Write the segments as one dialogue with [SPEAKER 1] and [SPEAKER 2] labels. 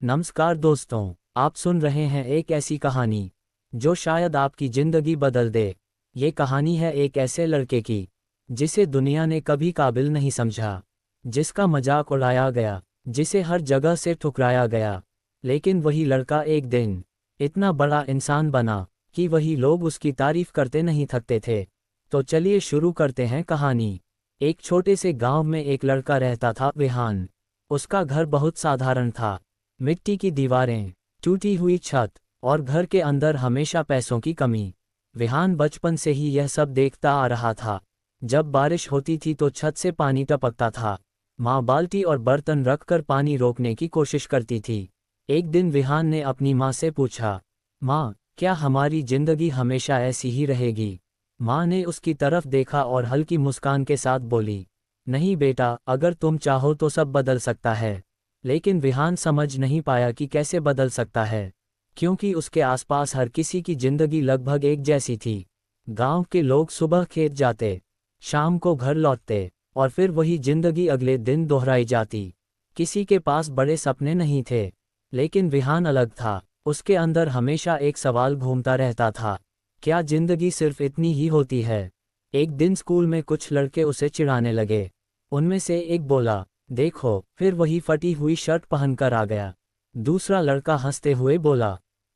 [SPEAKER 1] नमस्कार दोस्तों, आप सुन रहे हैं एक ऐसी कहानी जो शायद आपकी ज़िंदगी बदल दे। ये कहानी है एक ऐसे लड़के की जिसे दुनिया ने कभी काबिल नहीं समझा, जिसका मजाक उड़ाया गया, जिसे हर जगह से ठुकराया गया। लेकिन वही लड़का एक दिन इतना बड़ा इंसान बना कि वही लोग उसकी तारीफ करते नहीं थकते थे। तो चलिए शुरू करते हैं कहानी। एक छोटे से गांव में एक लड़का रहता था, विहान। उसका घर बहुत साधारण था। मिट्टी की दीवारें, टूटी हुई छत और घर के अंदर हमेशा पैसों की कमी। विहान बचपन से ही यह सब देखता आ रहा था। जब बारिश होती थी तो छत से पानी टपकता था। माँ बाल्टी और बर्तन रखकर पानी रोकने की कोशिश करती थी। एक दिन विहान ने अपनी माँ से पूछा, माँ, क्या हमारी जिंदगी हमेशा ऐसी ही रहेगी? माँ ने उसकी तरफ देखा और हल्की मुस्कान के साथ बोली, नहीं बेटा, अगर तुम चाहो तो सब बदल सकता है। लेकिन विहान समझ नहीं पाया कि कैसे बदल सकता है, क्योंकि उसके आसपास हर किसी की जिंदगी लगभग एक जैसी थी। गांव के लोग सुबह खेत जाते, शाम को घर लौटते, और फिर वही जिंदगी अगले दिन दोहराई जाती। किसी के पास बड़े सपने नहीं थे, लेकिन विहान अलग था। उसके अंदर हमेशा एक सवाल घूमता रहता था, क्या जिंदगी सिर्फ इतनी ही होती है? एक दिन स्कूल में कुछ लड़के उसे चिढ़ाने लगे। उनमें से एक बोला, देखो, फिर वही फटी हुई शर्ट पहनकर आ गया। दूसरा लड़का हंसते हुए बोला,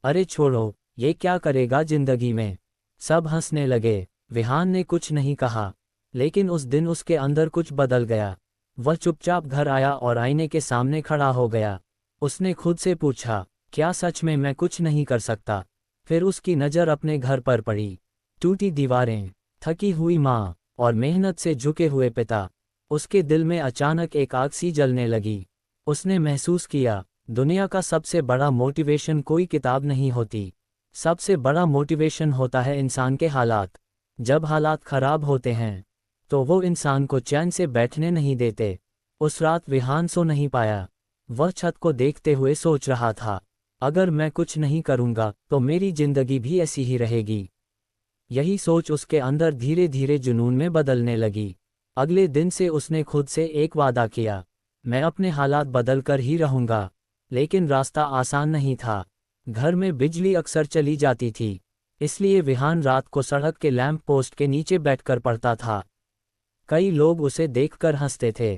[SPEAKER 1] अरे छोड़ो, ये क्या करेगा जिंदगी में। सब हंसने लगे। विहान ने कुछ नहीं कहा, लेकिन उस दिन उसके अंदर कुछ बदल गया। वह चुपचाप घर आया और आईने के सामने खड़ा हो गया। उसने खुद से पूछा, क्या सच में मैं कुछ नहीं कर सकता? फिर उसकी नज़र अपने घर पर पड़ी। टूटी दीवारें, थकी हुई माँ और मेहनत से झुके हुए पिता। उसके दिल में अचानक एक आग सी जलने लगी। उसने महसूस किया, दुनिया का सबसे बड़ा मोटिवेशन कोई किताब नहीं होती। सबसे बड़ा मोटिवेशन होता है इंसान के हालात। जब हालात खराब होते हैं तो वो इंसान को चैन से बैठने नहीं देते। उस रात विहान सो नहीं पाया। वह छत को देखते हुए सोच रहा था, अगर मैं कुछ नहीं करूँगा तो मेरी जिंदगी भी ऐसी ही रहेगी। यही सोच उसके अंदर धीरे धीरे जुनून में बदलने लगी। अगले दिन से उसने खुद से एक वादा किया, मैं अपने हालात बदल कर ही रहूँगा। लेकिन रास्ता आसान नहीं था। घर में बिजली अक्सर चली जाती थी, इसलिए विहान रात को सड़क के लैंप पोस्ट के नीचे बैठकर पढ़ता था। कई लोग उसे देखकर हंसते थे।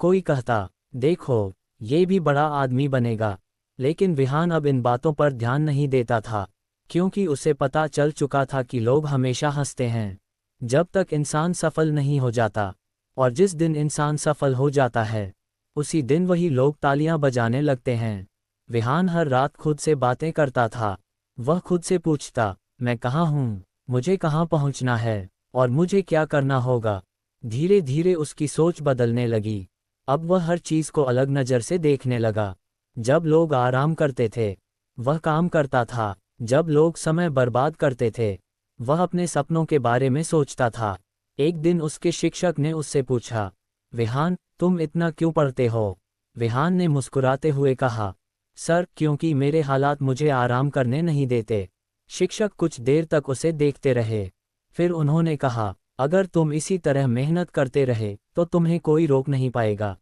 [SPEAKER 1] कोई कहता, देखो, ये भी बड़ा आदमी बनेगा। लेकिन विहान अब इन बातों पर ध्यान नहीं देता था, क्योंकि उसे पता चल चुका था कि लोग हमेशा हंसते हैं जब तक इंसान सफल नहीं हो जाता, और जिस दिन इंसान सफल हो जाता है उसी दिन वही लोग तालियां बजाने लगते हैं। विहान हर रात खुद से बातें करता था। वह खुद से पूछता, मैं कहाँ हूँ, मुझे कहाँ पहुँचना है, और मुझे क्या करना होगा। धीरे धीरे उसकी सोच बदलने लगी। अब वह हर चीज़ को अलग नज़र से देखने लगा। जब लोग आराम करते थे वह काम करता था। जब लोग समय बर्बाद करते थे वह अपने सपनों के बारे में सोचता था। एक दिन उसके शिक्षक ने उससे पूछा, विहान, तुम इतना क्यों पढ़ते हो? विहान ने मुस्कुराते हुए कहा, सर, क्योंकि मेरे हालात मुझे आराम करने नहीं देते। शिक्षक कुछ देर तक उसे देखते रहे। फिर उन्होंने कहा, अगर तुम इसी तरह मेहनत करते रहे तो तुम्हें कोई रोक नहीं पाएगा।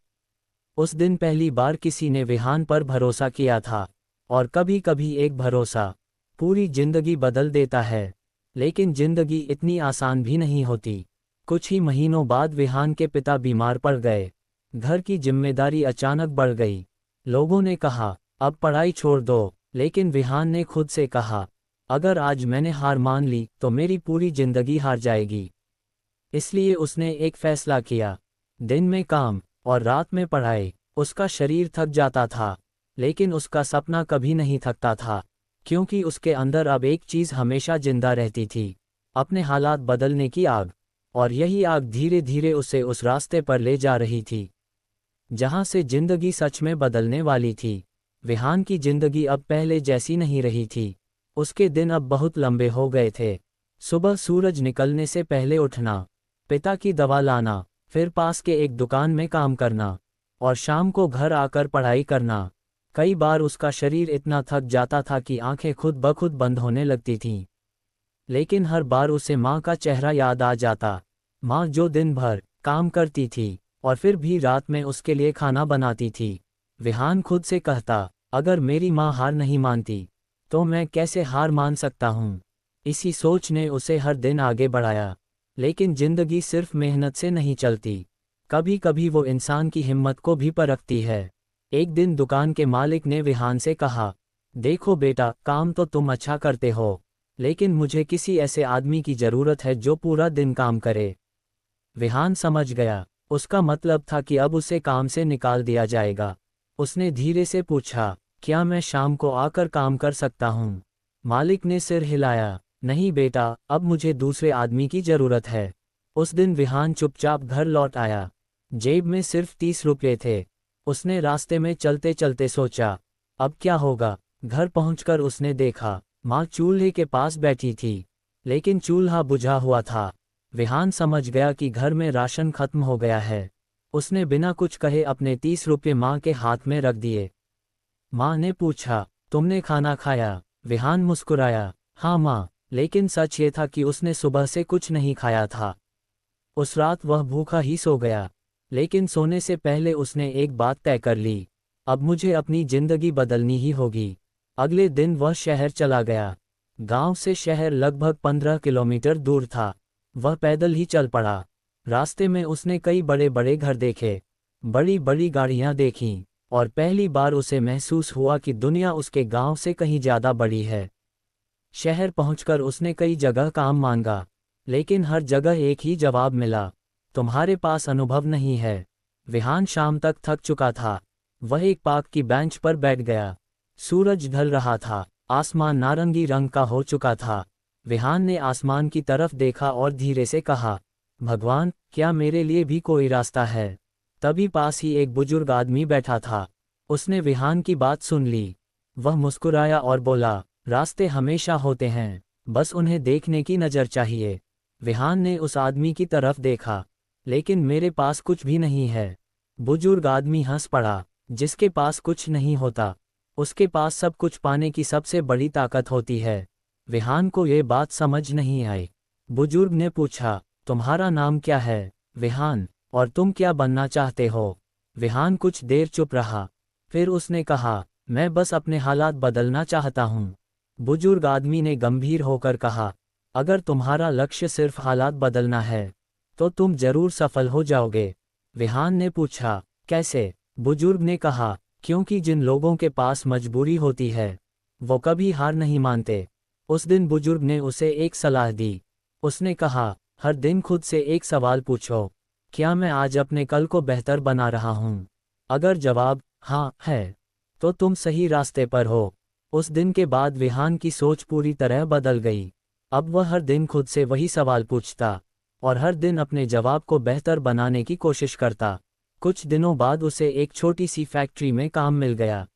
[SPEAKER 1] उस दिन पहली बार किसी ने विहान पर भरोसा किया था। और कभी कभी एक भरोसा पूरी जिंदगी बदल देता है। लेकिन जिंदगी इतनी आसान भी नहीं होती। कुछ ही महीनों बाद विहान के पिता बीमार पड़ गए। घर की जिम्मेदारी अचानक बढ़ गई। लोगों ने कहा, अब पढ़ाई छोड़ दो। लेकिन विहान ने खुद से कहा, अगर आज मैंने हार मान ली तो मेरी पूरी जिंदगी हार जाएगी। इसलिए उसने एक फैसला किया, दिन में काम और रात में पढ़ाई। उसका शरीर थक जाता था, लेकिन उसका सपना कभी नहीं थकता था, क्योंकि उसके अंदर अब एक चीज़ हमेशा जिंदा रहती थी, अपने हालात बदलने की आग। और यही आग धीरे धीरे उसे उस रास्ते पर ले जा रही थी जहां से जिंदगी सच में बदलने वाली थी। विहान की जिंदगी अब पहले जैसी नहीं रही थी। उसके दिन अब बहुत लंबे हो गए थे। सुबह सूरज निकलने से पहले उठना, पिता की दवा लाना, फिर पास के एक दुकान में काम करना, और शाम को घर आकर पढ़ाई करना। कई बार उसका शरीर इतना थक जाता था कि आंखें खुद ब खुद बंद होने लगती थीं। लेकिन हर बार उसे माँ का चेहरा याद आ जाता। माँ जो दिन भर काम करती थी और फिर भी रात में उसके लिए खाना बनाती थी। विहान खुद से कहता, अगर मेरी माँ हार नहीं मानती तो मैं कैसे हार मान सकता हूँ। इसी सोच ने उसे हर दिन आगे बढ़ाया। लेकिन जिंदगी सिर्फ मेहनत से नहीं चलती, कभी कभी वो इंसान की हिम्मत को भी परखती है। एक दिन दुकान के मालिक ने विहान से कहा, देखो बेटा, काम तो तुम अच्छा करते हो, लेकिन मुझे किसी ऐसे आदमी की ज़रूरत है जो पूरा दिन काम करे। विहान समझ गया, उसका मतलब था कि अब उसे काम से निकाल दिया जाएगा। उसने धीरे से पूछा, क्या मैं शाम को आकर काम कर सकता हूँ? मालिक ने सिर हिलाया, नहीं बेटा, अब मुझे दूसरे आदमी की ज़रूरत है। उस दिन विहान चुपचाप घर लौट आया। जेब में सिर्फ 30 रुपये थे। उसने रास्ते में चलते चलते सोचा, अब क्या होगा। घर पहुंचकर उसने देखा, माँ चूल्हे के पास बैठी थी, लेकिन चूल्हा बुझा हुआ था। विहान समझ गया कि घर में राशन खत्म हो गया है। उसने बिना कुछ कहे अपने 30 रुपये माँ के हाथ में रख दिए। माँ ने पूछा, तुमने खाना खाया? विहान मुस्कुराया, हाँ माँ, लेकिन सच ये था कि उसने सुबह से कुछ नहीं खाया था। उस रात वह भूखा ही सो गया। लेकिन सोने से पहले उसने एक बात तय कर ली, अब मुझे अपनी जिंदगी बदलनी ही होगी। अगले दिन वह शहर चला गया। गांव से शहर लगभग 15 किलोमीटर दूर था। वह पैदल ही चल पड़ा। रास्ते में उसने कई बड़े बड़े घर देखे, बड़ी बड़ी गाड़ियां देखीं, और पहली बार उसे महसूस हुआ कि दुनिया उसके गांव से कहीं ज़्यादा बड़ी है। शहर पहुंचकर उसने कई जगह काम मांगा, लेकिन हर जगह एक ही जवाब मिला, तुम्हारे पास अनुभव नहीं है। विहान शाम तक थक चुका था। वह एक पार्क की बेंच पर बैठ गया। सूरज ढल रहा था, आसमान नारंगी रंग का हो चुका था। विहान ने आसमान की तरफ देखा और धीरे से कहा, भगवान, क्या मेरे लिए भी कोई रास्ता है? तभी पास ही एक बुजुर्ग आदमी बैठा था। उसने विहान की बात सुन ली। वह मुस्कुराया और बोला, रास्ते हमेशा होते हैं, बस उन्हें देखने की नज़र चाहिए। विहान ने उस आदमी की तरफ देखा, लेकिन मेरे पास कुछ भी नहीं है। बुजुर्ग आदमी हंस पड़ा, जिसके पास कुछ नहीं होता, उसके पास सब कुछ पाने की सबसे बड़ी ताकत होती है। विहान को ये बात समझ नहीं आई। बुजुर्ग ने पूछा, तुम्हारा नाम क्या है? विहान, और तुम क्या बनना चाहते हो? विहान कुछ देर चुप रहा, फिर उसने कहा, मैं बस अपने हालात बदलना चाहता हूँ। बुजुर्ग आदमी ने गंभीर होकर कहा, अगर तुम्हारा लक्ष्य सिर्फ हालात बदलना है, तो तुम जरूर सफल हो जाओगे। विहान ने पूछा, कैसे? बुजुर्ग ने कहा, क्योंकि जिन लोगों के पास मजबूरी होती है, वो कभी हार नहीं मानते। उस दिन बुजुर्ग ने उसे एक सलाह दी। उसने कहा, हर दिन खुद से एक सवाल पूछो, क्या मैं आज अपने कल को बेहतर बना रहा हूँ? अगर जवाब हाँ है, तो तुम सही रास्ते पर हो। उस दिन के बाद विहान की सोच पूरी तरह बदल गई। अब वह हर दिन खुद से वही सवाल पूछता, और हर दिन अपने जवाब को बेहतर बनाने की कोशिश करता। कुछ दिनों बाद उसे एक छोटी सी फैक्ट्री में काम मिल गया।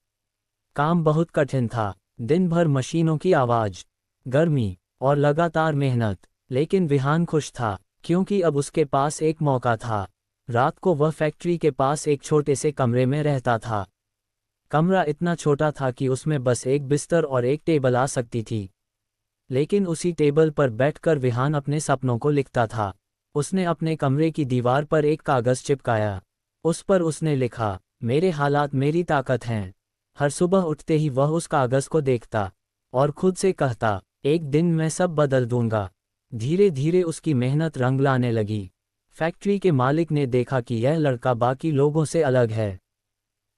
[SPEAKER 1] काम बहुत कठिन था, दिन भर मशीनों की आवाज़, गर्मी और लगातार मेहनत, लेकिन विहान खुश था, क्योंकि अब उसके पास एक मौका था। रात को वह फैक्ट्री के पास एक छोटे से कमरे में रहता था। कमरा इतना छोटा था कि उसमें बस एक बिस्तर और एक टेबल आ सकती थी। लेकिन उसी टेबल पर बैठकर विहान अपने सपनों को लिखता था। उसने अपने कमरे की दीवार पर एक कागज़ चिपकाया। उस पर उसने लिखा, मेरे हालात मेरी ताकत हैं। हर सुबह उठते ही वह उस कागज़ को देखता और खुद से कहता, एक दिन मैं सब बदल दूंगा। धीरे धीरे उसकी मेहनत रंग लाने लगी। फैक्ट्री के मालिक ने देखा कि यह लड़का बाकी लोगों से अलग है।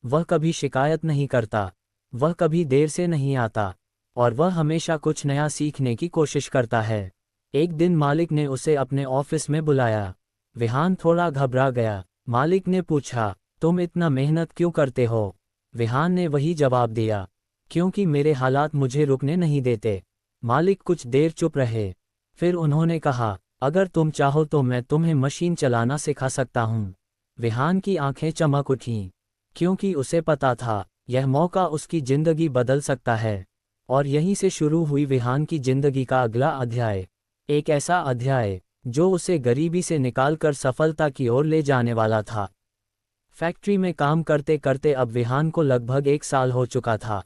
[SPEAKER 1] वह कभी शिकायत नहीं करता, वह कभी देर से नहीं आता, और वह हमेशा कुछ नया सीखने की कोशिश करता है। एक दिन मालिक ने उसे अपने ऑफिस में बुलाया। विहान थोड़ा घबरा गया। मालिक ने पूछा, तुम इतना मेहनत क्यों करते हो? विहान ने वही जवाब दिया, क्योंकि मेरे हालात मुझे रुकने नहीं देते। मालिक कुछ देर चुप रहे, फिर उन्होंने कहा, अगर तुम चाहो तो मैं तुम्हें मशीन चलाना सिखा सकता हूँ। विहान की आंखें चमक उठीं, क्योंकि उसे पता था, यह मौका उसकी जिंदगी बदल सकता है। और यहीं से शुरू हुई विहान की जिंदगी का अगला अध्याय। एक ऐसा अध्याय जो उसे गरीबी से निकालकर सफलता की ओर ले जाने वाला था। फैक्ट्री में काम करते करते अब विहान को लगभग 1 साल हो चुका था।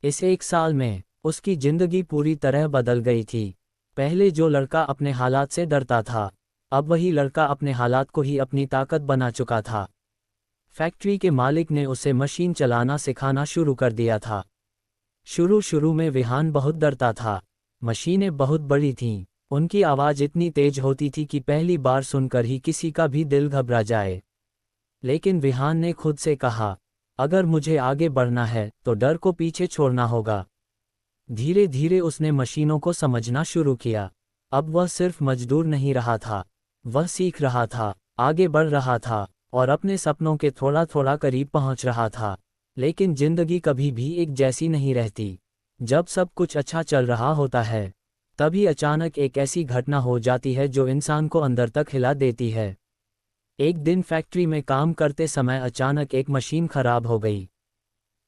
[SPEAKER 1] इस 1 साल में उसकी जिंदगी पूरी तरह बदल गई थी। पहले जो लड़का अपने हालात से डरता था, अब वही लड़का अपने हालात को ही अपनी ताकत बना चुका था। फैक्ट्री के मालिक ने उसे मशीन चलाना सिखाना शुरू कर दिया था। शुरू शुरू में विहान बहुत डरता था। मशीनें बहुत बड़ी थीं, उनकी आवाज़ इतनी तेज होती थी कि पहली बार सुनकर ही किसी का भी दिल घबरा जाए। लेकिन विहान ने खुद से कहा, अगर मुझे आगे बढ़ना है तो डर को पीछे छोड़ना होगा। धीरे धीरे उसने मशीनों को समझना शुरू किया। अब वह सिर्फ मजदूर नहीं रहा था, वह सीख रहा था, आगे बढ़ रहा था और अपने सपनों के थोड़ा थोड़ा करीब पहुंच रहा था। लेकिन जिंदगी कभी भी एक जैसी नहीं रहती। जब सब कुछ अच्छा चल रहा होता है, तभी अचानक एक ऐसी घटना हो जाती है जो इंसान को अंदर तक हिला देती है। एक दिन फैक्ट्री में काम करते समय अचानक एक मशीन खराब हो गई।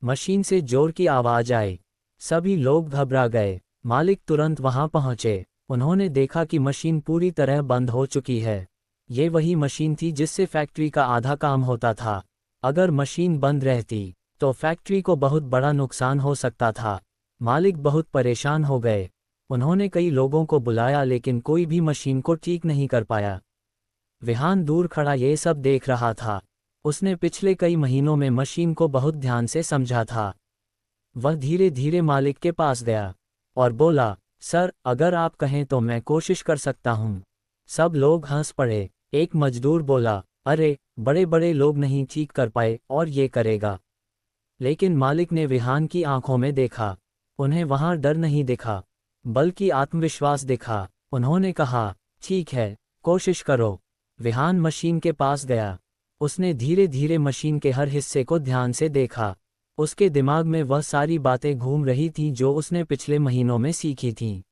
[SPEAKER 1] मशीन से जोर की आवाज़ आई। सभी लोग घबरा गए। मालिक तुरंत वहां पहुंचे। उन्होंने देखा कि मशीन पूरी तरह बंद हो चुकी है। ये वही मशीन थी जिससे फैक्ट्री का आधा काम होता था। अगर मशीन बंद रहती तो फैक्ट्री को बहुत बड़ा नुकसान हो सकता था। मालिक बहुत परेशान हो गए। उन्होंने कई लोगों को बुलाया लेकिन कोई भी मशीन को ठीक नहीं कर पाया। विहान दूर खड़ा ये सब देख रहा था। उसने पिछले कई महीनों में मशीन को बहुत ध्यान से समझा था। वह धीरे धीरे मालिक के पास गया और बोला, सर, अगर आप कहें तो मैं कोशिश कर सकता हूँ। सब लोग हंस पड़े। एक मजदूर बोला, अरे, बड़े बड़े लोग नहीं ठीक कर पाए और ये करेगा। लेकिन मालिक ने विहान की आंखों में देखा। उन्हें वहां डर नहीं दिखा, बल्कि आत्मविश्वास दिखा। उन्होंने कहा, ठीक है, कोशिश करो। विहान मशीन के पास गया। उसने धीरे धीरे मशीन के हर हिस्से को ध्यान से देखा। उसके दिमाग में वह सारी बातें घूम रही थीं जो उसने पिछले महीनों में सीखी थीं।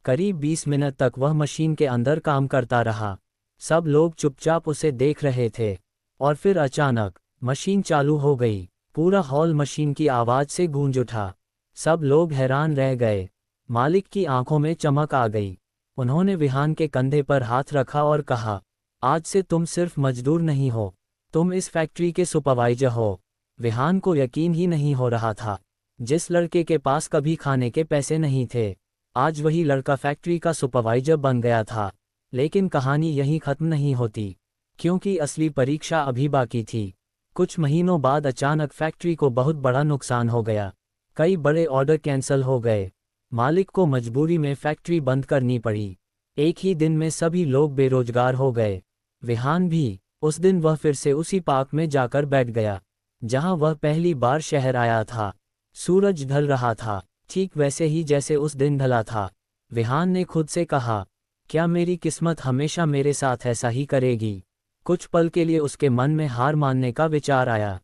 [SPEAKER 1] करीब 20 मिनट तक वह मशीन के अंदर काम करता रहा। सब लोग चुपचाप उसे देख रहे थे। और फिर अचानक मशीन चालू हो गई। पूरा हॉल मशीन की आवाज़ से गूंज उठा। सब लोग हैरान रह गए। मालिक की आंखों में चमक आ गई। उन्होंने विहान के कंधे पर हाथ रखा और कहा, आज से तुम सिर्फ मजदूर नहीं हो, तुम इस फैक्ट्री के सुपरवाइजर हो। विहान को यकीन ही नहीं हो रहा था। जिस लड़के के पास कभी खाने के पैसे नहीं थे, आज वही लड़का फैक्ट्री का सुपरवाइजर बन गया था। लेकिन कहानी यहीं खत्म नहीं होती, क्योंकि असली परीक्षा अभी बाकी थी। कुछ महीनों बाद अचानक फैक्ट्री को बहुत बड़ा नुकसान हो गया। कई बड़े ऑर्डर कैंसिल हो गए। मालिक को मजबूरी में फैक्ट्री बंद करनी पड़ी। एक ही दिन में सभी लोग बेरोजगार हो गए। विहान भी। उस दिन वह फिर से उसी पार्क में जाकर बैठ गया जहां वह पहली बार शहर आया था। सूरज ढल रहा था, ठीक वैसे ही जैसे उस दिन ढला था। विहान ने खुद से कहा, क्या मेरी किस्मत हमेशा मेरे साथ ऐसा ही करेगी? कुछ पल के लिए उसके मन में हार मानने का विचार आया।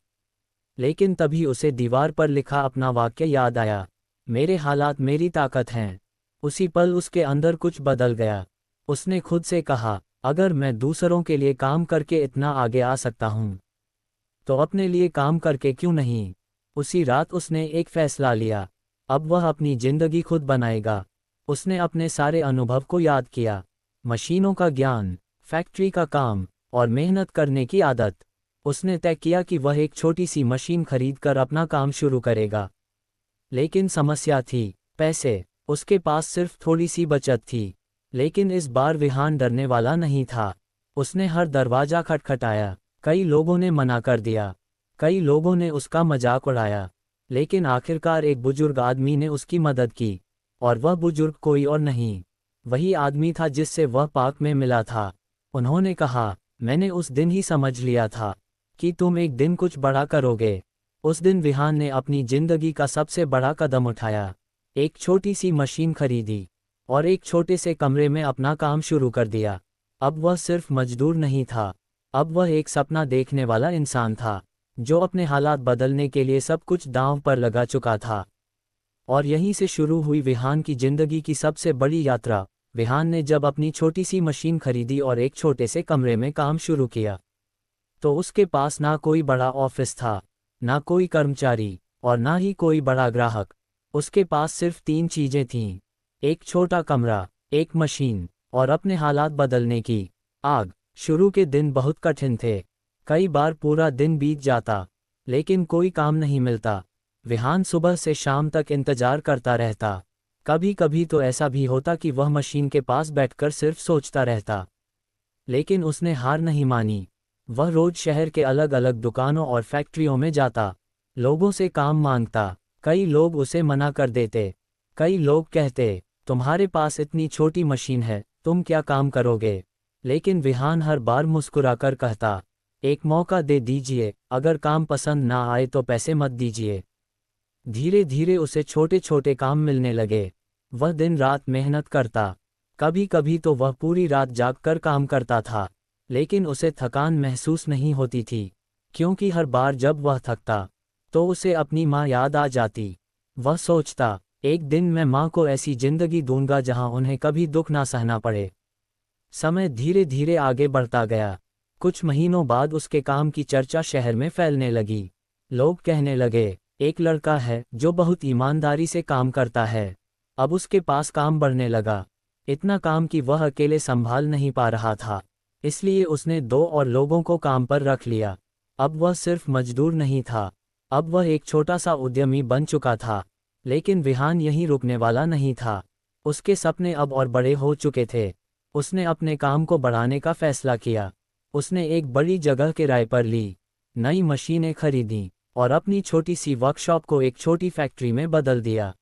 [SPEAKER 1] लेकिन तभी उसे दीवार पर लिखा अपना वाक्य याद आया, मेरे हालात मेरी ताकत हैं। उसी पल उसके अंदर कुछ बदल गया। उसने खुद से कहा, अगर मैं दूसरों के लिए काम करके इतना आगे आ सकता हूँ, तो अपने लिए काम करके क्यों नहीं? उसी रात उसने एक फैसला लिया। अब वह अपनी जिंदगी खुद बनाएगा। उसने अपने सारे अनुभव को याद किया, मशीनों का ज्ञान, फैक्ट्री का काम और मेहनत करने की आदत। उसने तय किया कि वह एक छोटी सी मशीन खरीदकर अपना काम शुरू करेगा। लेकिन समस्या थी, पैसे। उसके पास सिर्फ थोड़ी सी बचत थी। लेकिन इस बार विहान डरने वाला नहीं था। उसने हर दरवाजा खटखटाया। कई लोगों ने मना कर दिया, कई लोगों ने उसका मजाक उड़ाया। लेकिन आखिरकार एक बुजुर्ग आदमी ने उसकी मदद की। और वह बुजुर्ग कोई और नहीं, वही आदमी था जिससे वह पार्क में मिला था। उन्होंने कहा, मैंने उस दिन ही समझ लिया था कि तुम एक दिन कुछ बड़ा करोगे। उस दिन विहान ने अपनी जिंदगी का सबसे बड़ा कदम उठाया। एक छोटी सी मशीन खरीदी और एक छोटे से कमरे में अपना काम शुरू कर दिया। अब वह सिर्फ मजदूर नहीं था, अब वह एक सपना देखने वाला इंसान था, जो अपने हालात बदलने के लिए सब कुछ दांव पर लगा चुका था। और यहीं से शुरू हुई विहान की जिंदगी की सबसे बड़ी यात्रा। विहान ने जब अपनी छोटी सी मशीन खरीदी और एक छोटे से कमरे में काम शुरू किया, तो उसके पास ना कोई बड़ा ऑफिस था, ना कोई कर्मचारी और ना ही कोई बड़ा ग्राहक। उसके पास सिर्फ 3 चीजें थीं, एक छोटा कमरा, एक मशीन और अपने हालात बदलने की आग। शुरू के दिन बहुत कठिन थे। कई बार पूरा दिन बीत जाता, लेकिन कोई काम नहीं मिलता। विहान सुबह से शाम तक इंतजार करता रहता। कभी कभी तो ऐसा भी होता कि वह मशीन के पास बैठकर सिर्फ सोचता रहता। लेकिन उसने हार नहीं मानी। वह रोज शहर के अलग अलग दुकानों और फैक्ट्रियों में जाता, लोगों से काम मांगता। कई लोग उसे मना कर देते। कई लोग कहते, तुम्हारे पास इतनी छोटी मशीन है, तुम क्या काम करोगे। लेकिन विहान हर बार मुस्कुराकर कहता, एक मौका दे दीजिए, अगर काम पसंद ना आए तो पैसे मत दीजिए। धीरे धीरे उसे छोटे छोटे काम मिलने लगे। वह दिन रात मेहनत करता। कभी कभी तो वह पूरी रात जागकर काम करता था, लेकिन उसे थकान महसूस नहीं होती थी, क्योंकि हर बार जब वह थकता तो उसे अपनी माँ याद आ जाती। वह सोचता, एक दिन मैं माँ को ऐसी जिंदगी दूंगा जहाँ उन्हें कभी दुख ना सहना पड़े। समय धीरे धीरे आगे बढ़ता गया। कुछ महीनों बाद उसके काम की चर्चा शहर में फैलने लगी। लोग कहने लगे, एक लड़का है जो बहुत ईमानदारी से काम करता है। अब उसके पास काम बढ़ने लगा, इतना काम कि वह अकेले संभाल नहीं पा रहा था। इसलिए उसने 2 और लोगों को काम पर रख लिया। अब वह सिर्फ मजदूर नहीं था, अब वह एक छोटा सा उद्यमी बन चुका था। लेकिन विहान यहीं रुकने वाला नहीं था। उसके सपने अब और बड़े हो चुके थे। उसने अपने काम को बढ़ाने का फैसला किया। उसने एक बड़ी जगह किराए पर ली, नई मशीनें खरीदी और अपनी छोटी सी वर्कशॉप को एक छोटी फैक्ट्री में बदल दिया।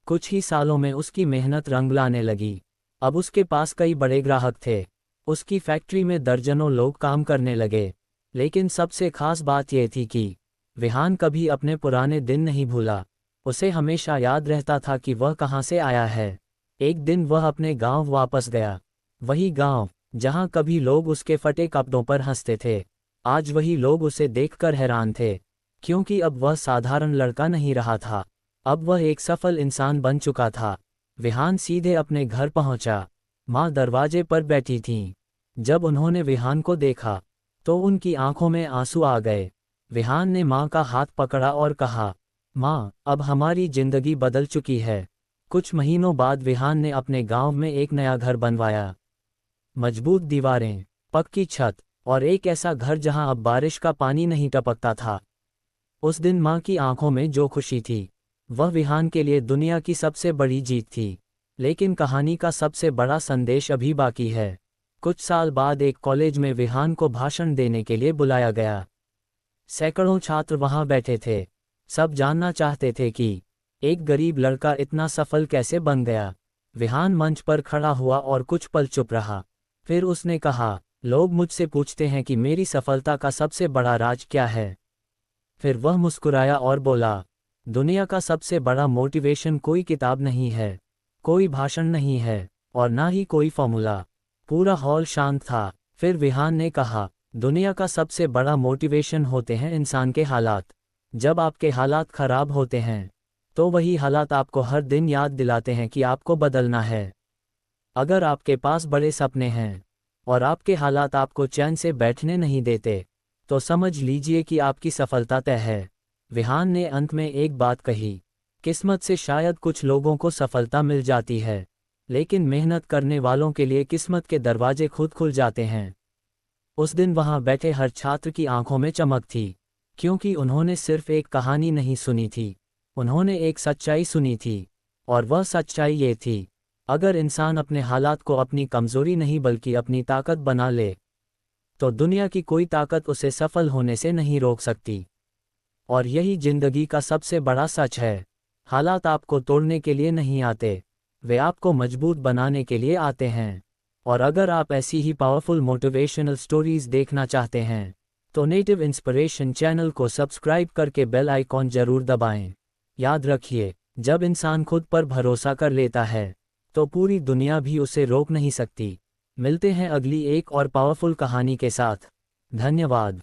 [SPEAKER 1] कुछ ही सालों में उसकी मेहनत रंग लाने लगी। अब उसके पास कई बड़े ग्राहक थे। उसकी फैक्ट्री में दर्जनों लोग काम करने लगे। लेकिन सबसे खास बात यह थी कि विहान कभी अपने पुराने दिन नहीं भूला। उसे हमेशा याद रहता था कि वह कहाँ से आया है। एक दिन वह अपने गांव वापस गया। वही गांव जहां कभी लोग उसके फटे कपड़ों पर हंसते थे, आज वही लोग उसे देखकर हैरान थे, क्योंकि अब वह साधारण लड़का नहीं रहा था, अब वह एक सफल इंसान बन चुका था। विहान सीधे अपने घर पहुंचा। माँ दरवाजे पर बैठी थीं। जब उन्होंने विहान को देखा तो उनकी आंखों में आंसू आ गए। विहान ने माँ का हाथ पकड़ा और कहा, माँ, अब हमारी जिंदगी बदल चुकी है। कुछ महीनों बाद विहान ने अपने गांव में एक नया घर बनवाया। मजबूत दीवारें, पक्की छत और एक ऐसा घर जहां अब बारिश का पानी नहीं टपकता था। उस दिन माँ की आंखों में जो खुशी थी, वह विहान के लिए दुनिया की सबसे बड़ी जीत थी। लेकिन कहानी का सबसे बड़ा संदेश अभी बाकी है। कुछ साल बाद एक कॉलेज में विहान को भाषण देने के लिए बुलाया गया। सैकड़ों छात्र वहां बैठे थे। सब जानना चाहते थे कि एक गरीब लड़का इतना सफल कैसे बन गया। विहान मंच पर खड़ा हुआ और कुछ पल चुप रहा। फिर उसने कहा, लोग मुझसे पूछते हैं कि मेरी सफलता का सबसे बड़ा राज क्या है। फिर वह मुस्कुराया और बोला, दुनिया का सबसे बड़ा मोटिवेशन कोई किताब नहीं है, कोई भाषण नहीं है और ना ही कोई फॉर्मूला। पूरा हॉल शांत था। फिर विहान ने कहा, दुनिया का सबसे बड़ा मोटिवेशन होते हैं इंसान के हालात। जब आपके हालात खराब होते हैं तो वही हालात आपको हर दिन याद दिलाते हैं कि आपको बदलना है। अगर आपके पास बड़े सपने हैं और आपके हालात आपको चैन से बैठने नहीं देते, तो समझ लीजिए कि आपकी सफलता तय है। विहान ने अंत में एक बात कही, किस्मत से शायद कुछ लोगों को सफलता मिल जाती है, लेकिन मेहनत करने वालों के लिए किस्मत के दरवाजे खुद खुल जाते हैं। उस दिन वहां बैठे हर छात्र की आंखों में चमक थी, क्योंकि उन्होंने सिर्फ एक कहानी नहीं सुनी थी, उन्होंने एक सच्चाई सुनी थी। और वह सच्चाई ये थी, अगर इंसान अपने हालात को अपनी कमजोरी नहीं बल्कि अपनी ताकत बना ले, तो दुनिया की कोई ताकत उसे सफल होने से नहीं रोक सकती। और यही जिंदगी का सबसे बड़ा सच है। हालात आपको तोड़ने के लिए नहीं आते, वे आपको मजबूत बनाने के लिए आते हैं। और अगर आप ऐसी ही पावरफुल मोटिवेशनल स्टोरीज देखना चाहते हैं, तो नेटिव इंस्पिरेशन चैनल को सब्सक्राइब करके बेल आइकॉन जरूर दबाएं। याद रखिए, जब इंसान खुद पर भरोसा कर लेता है, तो पूरी दुनिया भी उसे रोक नहीं सकती। मिलते हैं अगली एक और पावरफुल कहानी के साथ। धन्यवाद।